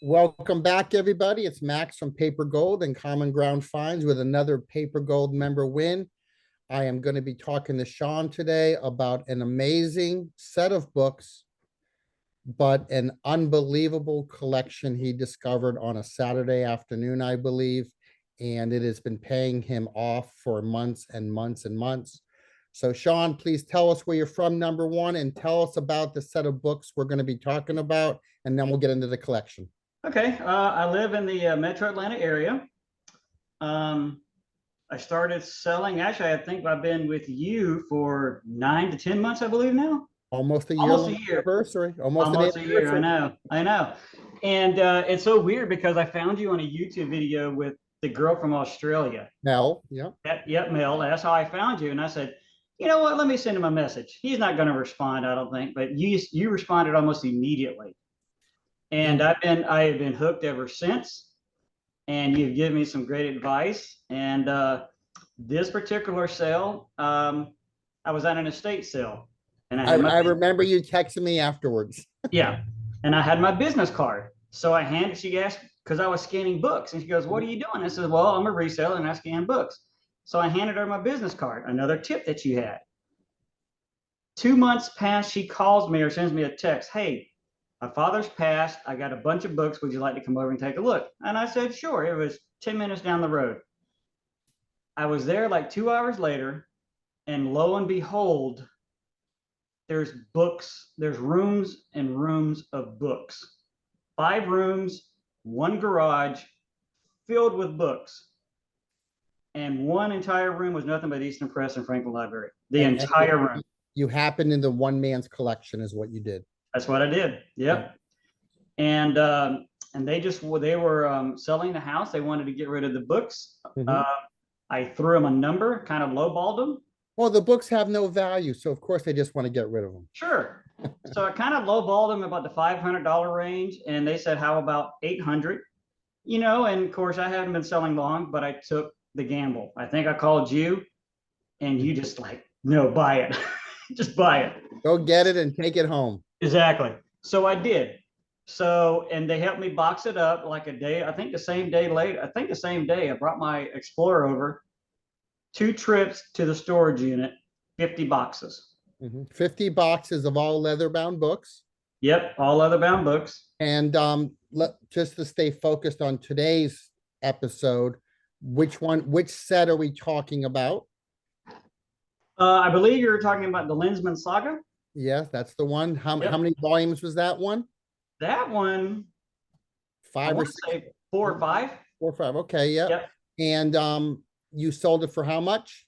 Welcome back, everybody. It's Max from PaperGold and Common Ground Finds with another PaperGold member win. I am going to be talking to Sean today about an amazing set of books, but an unbelievable collection he discovered on a Saturday afternoon, I believe. And it has been paying him off for months and months and months. So, Sean, please tell us where you're from, number one, and tell us about the set of books we're going to be talking about, and then we'll get into the collection. Okay, I live in the Metro Atlanta area. Um, I started selling. Actually, I think I've been with you for 9 to 10 months, I believe now. Almost a year Almost a long year. anniversary. Almost an Almost a year. I anniversary. know. I know. And it's so weird because I found you on a YouTube video with the girl from Australia. Mel, yeah. Yep, Mel. That's how I found you. And I said, you know what? Let me send him a message. He's not going to respond, I don't think, but you responded almost immediately. And And I have been hooked ever since. And you've given me some great advice. And this particular sale, I was at an estate sale, and I remember you texting me afterwards. yeah, and I had my business card. So I handed. She asked because I was scanning books, and she goes, "What are you doing?" I said, "Well, I'm a reseller, and I scan books." So I handed her my business card. Another tip that you had. 2 months passed. She calls me or sends me a text. Hey, my father's passed. I got a bunch of books. Would you like to come over and take a look? And I said, sure. It was 10 minutes down the road. I was there like 2 hours later, and lo and behold, there's books, there's rooms and rooms of books. 5 rooms, one garage filled with books. And one entire room was nothing but Eastern Press and Franklin Library. The And entire room. you happened in the one man's collection is what you did. That's what I did. Yep. And they were selling the house. They wanted to get rid of the books. Mhm. I threw them a number, kind of lowballed them. Well, the books have no value, so of course they just want to get rid of them. Sure. So I kind of lowballed them about the $500 range, and they said, "How about 800?" You know, and of course I haven't been selling long, but I took the gamble. I think I called you, and you just like, no, buy it, just buy it. Go get it and take it home. Exactly. So I did. So, and they helped me box it up like a day. I think the same day later, I think the same day I brought my Explorer over, 2 trips to the storage unit, 50 boxes. 50 boxes of all leather bound books. Yep. All leather bound books. And just to stay focused on today's episode, which set are we talking about? I believe you were talking about the Lensman Saga. Yes, that's the one. How Yep. many volumes was that one? That one, I 5 or want to 6? say 4 or 5. 4 or 5. Okay, yeah. Yep. And you sold it for how much?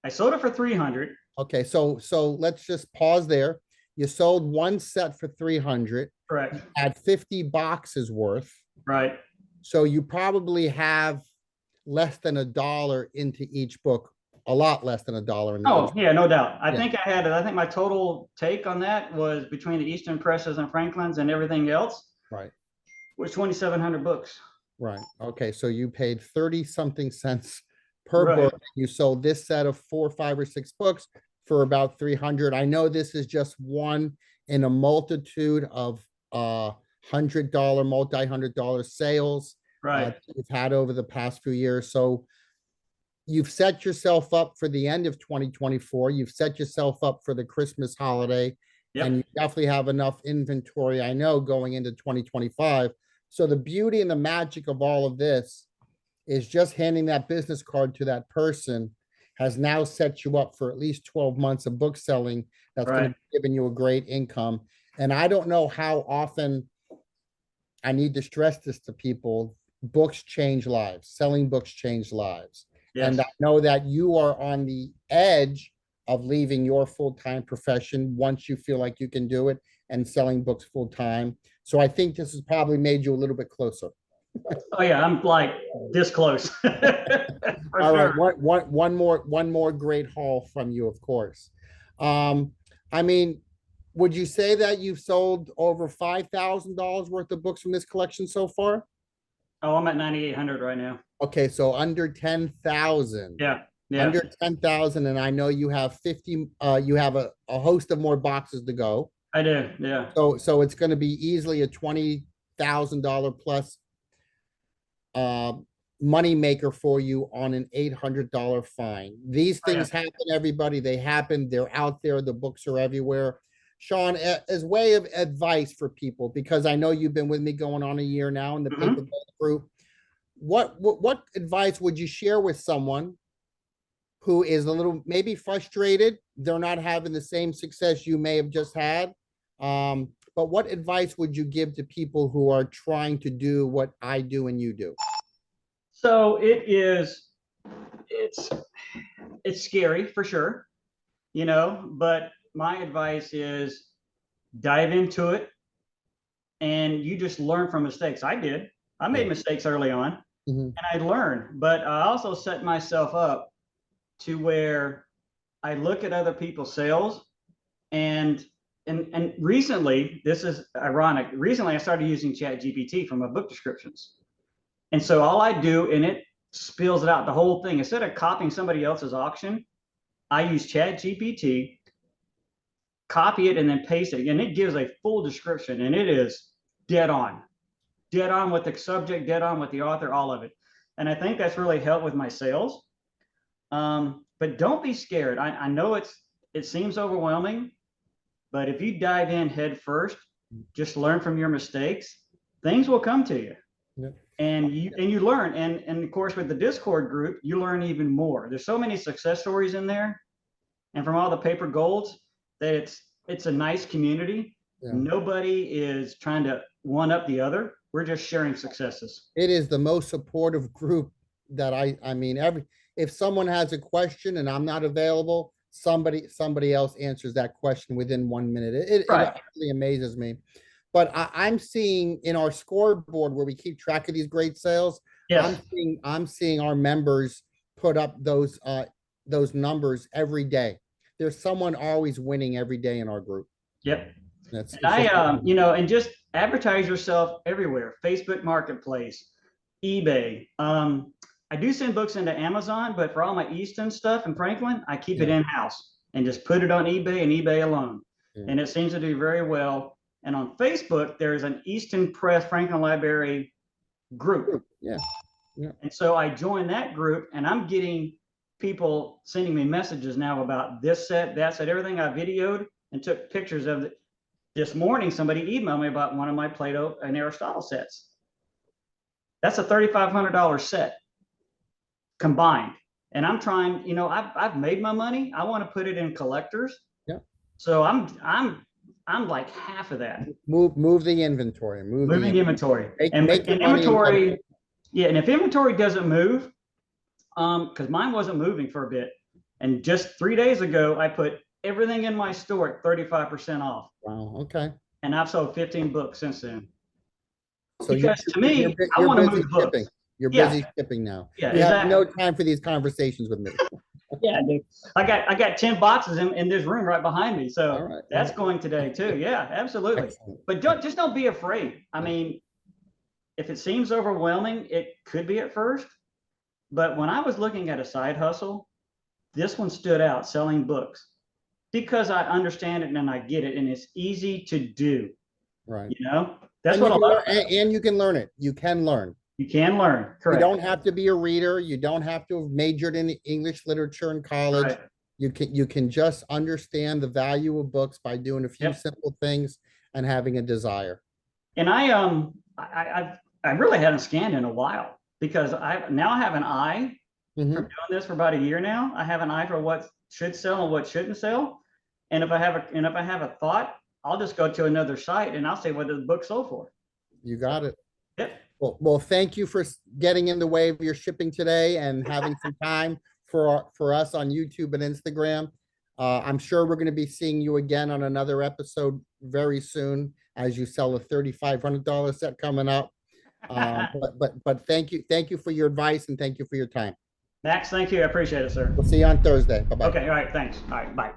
I sold it for 300. Okay, so let's just pause there. You sold one set for 300, Correct. had 50 boxes worth. Right. So you probably have less than $1 into each book, a lot less than $1 in Oh, each. yeah, no doubt. I Yeah. think I think my total take on that was between the Eastern Presses and Franklin's and everything else Right, was 2,700 books. right. Okay, so you paid 30 something cents per Right. book. You sold this set of 4, 5, or 6 books for about 300. I know this is just one in a multitude of $100, multi-$100 sales Right. we've had over the past few years. So you've set yourself up for the end of 2024. You've set yourself up for the Christmas holiday, and Yep. you definitely have enough inventory, I know, going into 2025. So the beauty and the magic of all of this is just handing that business card to that person has now set you up for at least 12 months of book selling. That's going to Right. be giving you a great income. And I don't know how often I need to stress this to people. Books change lives. Selling books change lives. And Yes. I know that you are on the edge of leaving your full-time profession once you feel like you can do it and selling books full-time. So I think this has probably made you a little bit closer. Oh yeah, I'm like this close. For All right, sure. one more great haul from you, of course. I mean, would you say that you've sold over $5,000 worth of books from this collection so far? Oh, I'm at 9,800 right now. Okay, so under 10,000. Yeah. Yeah. Under 10,000, and I know you have 50, you have a host of more boxes to go. I do. Yeah. So it's going to be easily a $1,000 plus money maker for you on an $800 fine. These Oh, yeah. things happen, everybody. They happen. They're out there. The books are everywhere. Sean, as way of advice for people, because I know you've been with me going on a year now in the Mhm. PaperGold group, what advice would you share with someone who is a little maybe frustrated? They're not having the same success you may have just had. But what advice would you give to people who are trying to do what I do and you do? So it's it's scary for sure, but my advice is dive into it and you just learn from mistakes. I did. I made mistakes early on Mhm. and I learned, but I also set myself up to where I look at other people's sales and and recently, this is ironic. Recently I started using Chat GPT for my book descriptions. And so all I do, and it spills it out the whole thing. Instead of copying somebody else's auction, I use Chat GPT, copy it, and then paste it. And it gives a full description, and it is dead on, dead on with the subject, dead on with the author, all of it. And I think that's really helped with my sales. But don't be scared. I know it seems overwhelming, but if you dive in head first, just learn from your mistakes, things will come to you. Yeah. And you learn, and of course with the Discord group you learn even more. There's so many success stories in there, and from all the paper golds, that it's a nice community. Yeah. Nobody is trying to one up the other. We're just sharing successes. It is the most supportive group that I mean, if someone has a question and I'm not available, somebody else answers that question within 1 minute. It Right. actually amazes me. But I'm seeing in our scoreboard where we keep track of these great sales, Yes. I'm seeing our members put up those numbers every day. There's someone always winning every day in our group. Yep. That's And it's just and just advertise yourself everywhere. Facebook Marketplace, eBay. I do send books into Amazon, but for all my Easton stuff in Franklin, I keep it Yeah. in-house and just put it on eBay and eBay alone. Yeah. And it seems to do very well. And on Facebook, there's an Easton Press Franklin Library group. Yeah. Yeah. And so I joined that group, and I'm getting people sending me messages now about this set, that set, everything I videoed and took pictures of. This morning, somebody emailed me about one of my Plato and Aristotle sets. That's a $3,500 set combined. And I'm trying, I've made my money. I want to put it in collectors. Yeah. So I'm like half of that. Move the inventory. Moving inventory. Make your money inventory. Yeah, and if inventory doesn't move, because mine wasn't moving for a bit, and just 3 days ago I put everything in my store at 35% off. Wow. Okay. And I've sold 15 books since then. So because to me, I you're want to busy move books. shipping. You're Yeah. busy shipping now. Yeah, You have exactly. no time for these conversations with me. Yeah, dude. I got 10 boxes in this room right behind me. So All right. that's going today too. Yeah, absolutely. Excellent. But don't be afraid. I mean, if it seems overwhelming, it could be at first. But when I was looking at a side hustle, this one stood out, selling books, because I understand it and I get it, and it's easy to do. Right. That's And what you a can lot learn, and you can learn it. You can learn. you can learn. You Correct. don't have to be a reader. You don't have to have majored in English literature in college. Right. You can just understand the value of books by doing a few Yep. simple things and having a desire. And I really haven't scanned in a while, because I now have an eye Mhm. from doing this for about a year now. I have an eye for what should sell and what shouldn't sell. And if I have a thought, I'll just go to another site and I'll say what the book sold for. You got it. Yep. Well, thank you for getting in the way of your shipping today and having some time for us on YouTube and Instagram. I'm sure we're going to be seeing you again on another episode very soon as you sell a $3,500 set coming up. But thank you for your advice and thank you for your time. Max, thank you. I appreciate it, sir. We'll see you on Thursday. Bye-bye. Okay. All right. Thanks. All right. Bye.